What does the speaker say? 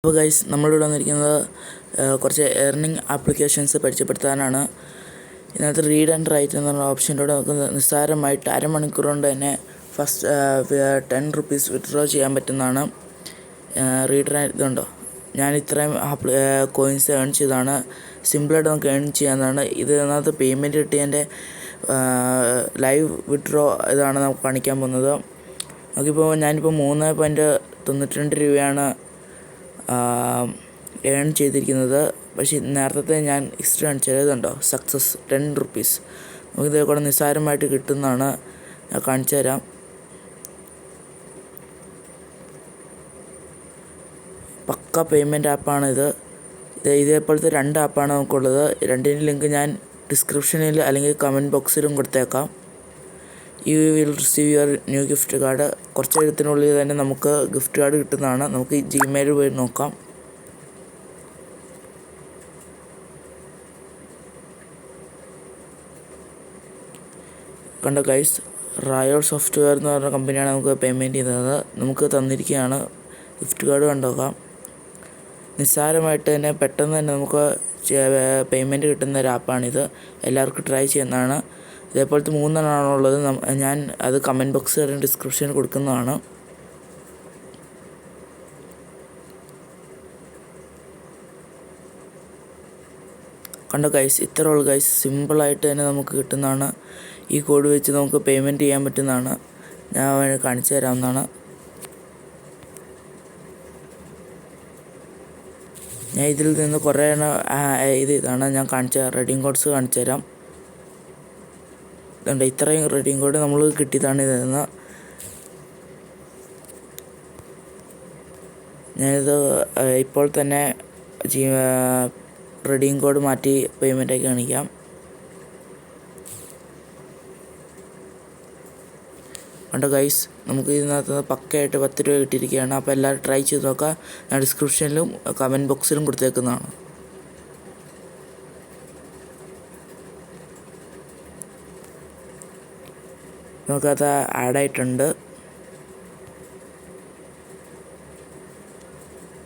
അപ്പോൾ ഗൈസ് നമ്മളിവിടെ വന്നിരിക്കുന്നത് കുറച്ച് ഏർണിംഗ് ആപ്ലിക്കേഷൻസ് പരിചയപ്പെടുത്താനാണ്. ഇതിനകത്ത് റീഡ് ആൻഡ് റൈറ്റ് എന്നുള്ള ഓപ്ഷനിലൂടെ നമുക്ക് നിസ്സാരമായിട്ട് അരമണിക്കൂർ കൊണ്ട് തന്നെ ഫസ്റ്റ് 10 റുപ്പീസ് വിത്ഡ്രോ ചെയ്യാൻ പറ്റുന്നതാണ്. റീഡ് ആൻഡ് ഇതുണ്ടോ, ഞാൻ ഇത്രയും കോയിൻസ് ഏൺ ചെയ്താണ്. സിമ്പിളായിട്ട് നമുക്ക് ഏൺ ചെയ്യാവുന്നതാണ്. ഇതിനകത്ത് പേയ്മെൻറ്റ് കിട്ടിയതിൻ്റെ ലൈവ് വിത്ഡ്രോ ഇതാണ് നമുക്ക് കാണിക്കാൻ പോകുന്നത്. നമുക്കിപ്പോൾ ഞാനിപ്പോൾ 3.92 രൂപയാണ് ഏൺ ചെയ്തിരിക്കുന്നത്. പക്ഷേ നേരത്തെ ഞാൻ ഹിസ്റ്ററി കാണിച്ചതുണ്ടോ, സക്സസ് 10 റുപ്പീസ്. നമുക്കിതേ കൂടെ നിസ്സാരമായിട്ട് കിട്ടുന്നതാണ്. ഞാൻ കാണിച്ചു തരാം. പക്ക പേയ്മെൻറ്റ് ആപ്പാണിത്. ഇതേപോലത്തെ 2 ആപ്പാണ് നമുക്കുള്ളത്. രണ്ടിൻ്റെ ലിങ്ക് ഞാൻ ഡിസ്ക്രിപ്ഷനിൽ അല്ലെങ്കിൽ കമൻറ്റ് ബോക്സിലും കൊടുത്തേക്കാം. You will receive your new gift card. കുറച്ച് എഴുത്തിനുള്ളിൽ തന്നെ നമുക്ക് ഗിഫ്റ്റ് കാർഡ് കിട്ടുന്നതാണ്. നമുക്ക് ജിമെയിൽ പോയി നോക്കാം. കണ്ടോ ഗൈസ്, റയോൾ സോഫ്റ്റ്വെയർ എന്ന് പറഞ്ഞ കമ്പനിയാണ് നമുക്ക് പേയ്മെൻറ്റ് ചെയ്യുന്നത്. നമുക്ക് തന്നിരിക്കുകയാണ് ഗിഫ്റ്റ് കാർഡ്. കണ്ടോക്കാം. നിസ്സാരമായിട്ട് തന്നെ പെട്ടെന്ന് തന്നെ നമുക്ക് പേയ്മെൻറ്റ് കിട്ടുന്ന ഒരു ആപ്പാണിത്. എല്ലാവർക്കും ട്രൈ ചെയ്യുന്നതാണ്. ഇതേപോലത്തെ 3 എണ്ണമാണുള്ളത്. ഞാൻ അത് കമൻറ്റ് ബോക്സ് ഡിസ്ക്രിപ്ഷനിൽ കൊടുക്കുന്നതാണ്. കണ്ടോ ഗൈസ്, ഇത്ര ഉള്ളു ഗൈസ്. സിമ്പിളായിട്ട് തന്നെ നമുക്ക് കിട്ടുന്നതാണ്. ഈ കോഡ് വെച്ച് നമുക്ക് പേയ്മെൻറ്റ് ചെയ്യാൻ പറ്റുന്നതാണ്. ഞാൻ കാണിച്ചു തരാവുന്നതാണ്. ഞാൻ ഇതിൽ നിന്ന് കുറേ ഇതാണ് ഞാൻ കാണിച്ച റെഡീം കോഡ്സ് കാണിച്ചു തരാം. ഇതുണ്ട്, ഇത്രയും റെഡീം കോഡ് നമ്മൾ കിട്ടിയതാണ് ഇതിൽ നിന്ന്. ഞാനിത് ഇപ്പോൾ തന്നെ റെഡീം കോഡ് മാറ്റി പേയ്മെൻറ്റാക്കി കാണിക്കാം. കണ്ടോ ഗൈസ്, നമുക്ക് ഇതിനകത്ത് പക്കയായിട്ട് 10 രൂപ കിട്ടിയിരിക്കുകയാണ്. അപ്പോൾ എല്ലാവരും ട്രൈ ചെയ്ത് നോക്കുക. ഞാൻ ഡിസ്ക്രിപ്ഷനിലും കമൻറ്റ് ബോക്സിലും കൊടുത്തേക്കുന്നതാണ്. നമുക്കത് ആഡായിട്ടുണ്ട്.